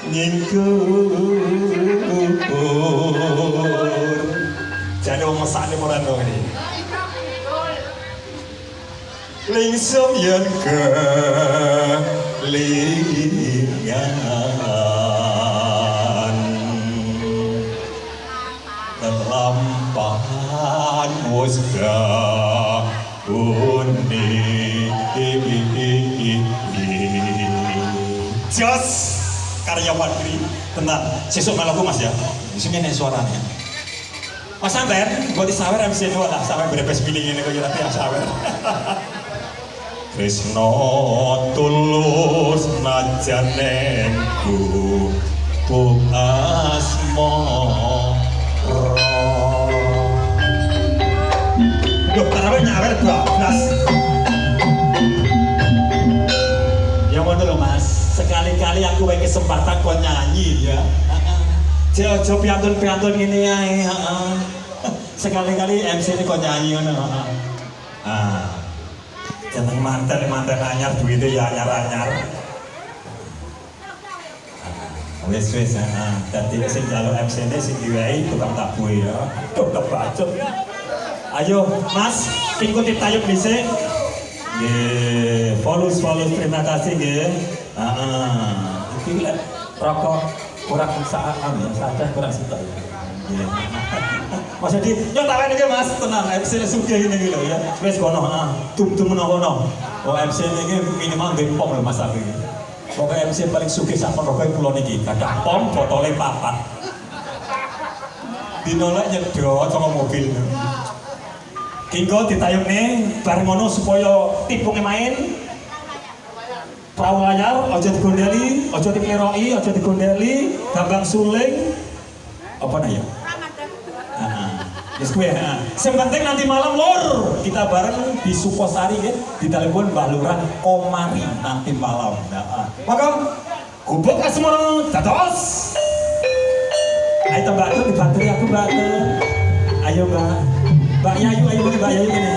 nyingkur jadi wong mesake ora ndong iki lingsum yen kelingan lampahan wis undi jos karya Wadri tenang sesuk melaku mas ya sini nih suaranya mas Sawer buat disawer MC dua lah sampai berbes pilih ini kok nanti yang sawer Krisna tulus najanenku buk asmara loh tarawih nyawer 12 ya mau dulu mas sekali-kali aku bagi kesempatan kau nyanyi ya jauh-jauh piantun-piantun ini ya sekali-kali MC ini kau nyanyi jangan mantan anyar duitnya ya anyar-anyar wes jadi sing jalur MC ini sing diwai tukang tabu ya tukang bacot ayo mas ikuti tayub bisa follow terima kasih ya ini rokok kurang saat ya saja kurang setel ya mas Edi yang tahu ini mas tenang MC ini suka ini gitu ya wes kono tum menono MC ini minimal dempong loh mas Abi pokoknya MC paling suka sama rokok pulau ini ada pom botolnya papat dinolak nyedot sama mobil Kinggo ditayung nih bareng ngono supaya tipungnya main perahu layar, ojo digondeli, ojo dikleroi, ojo digondeli, gambang suling apa ya? Yes gue ya. Yang penting nanti malam lor kita bareng di Suposari ya, di telepon Mbak Lurah Komari nanti malam. Maka gubuk asmara dados. Ayo Mbak Tuh dibantu aku Mbak Tuh. Ayo Mbak Yayu ayo Mbak Yayu ini.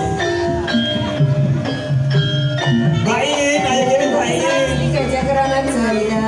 Mbak In, ayo gini Mbak In. Ini kerja kerangan saya.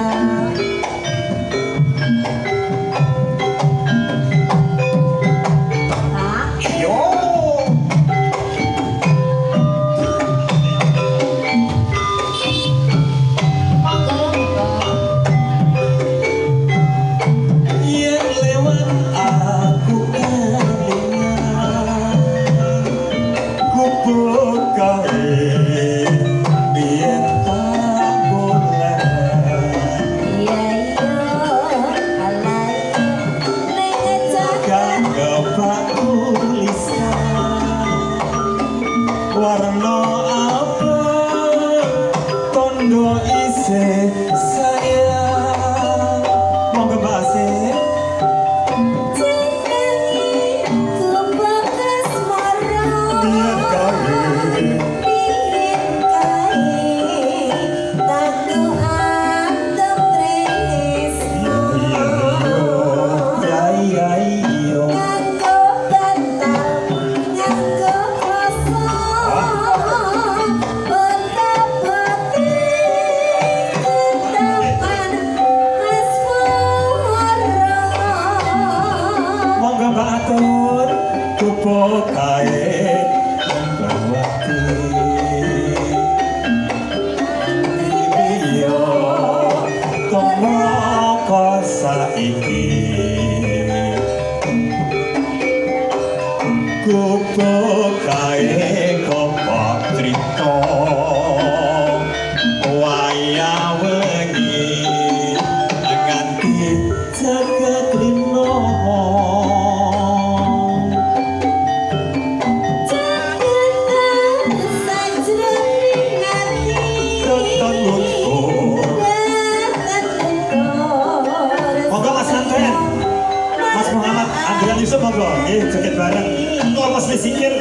Joget bareng, lepas disikir.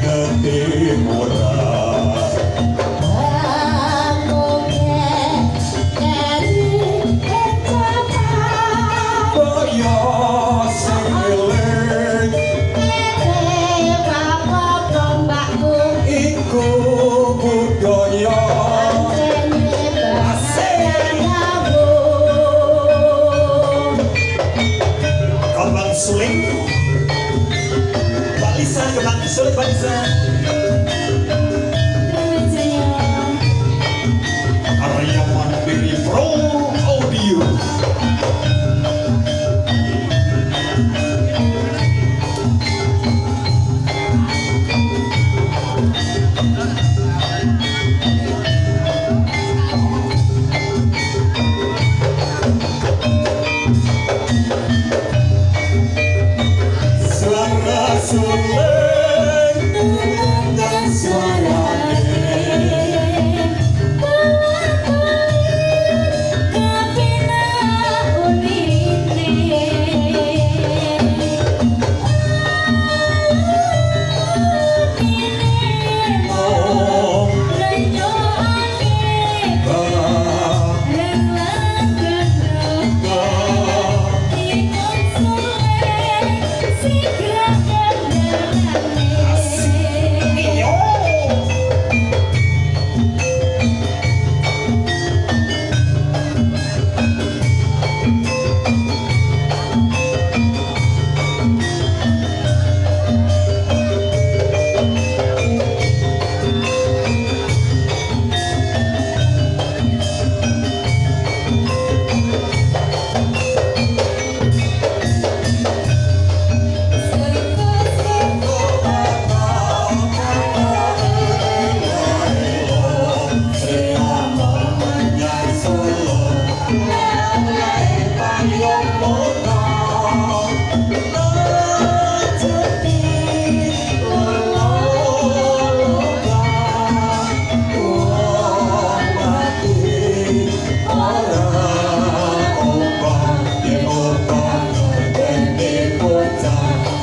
ketimuran. Boyo sing ngiling iku budaya. Kembang suling balisan, kembang suling balisan. Arya Mandiri Pro Audio. Suara suling dan suara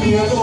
Yeah.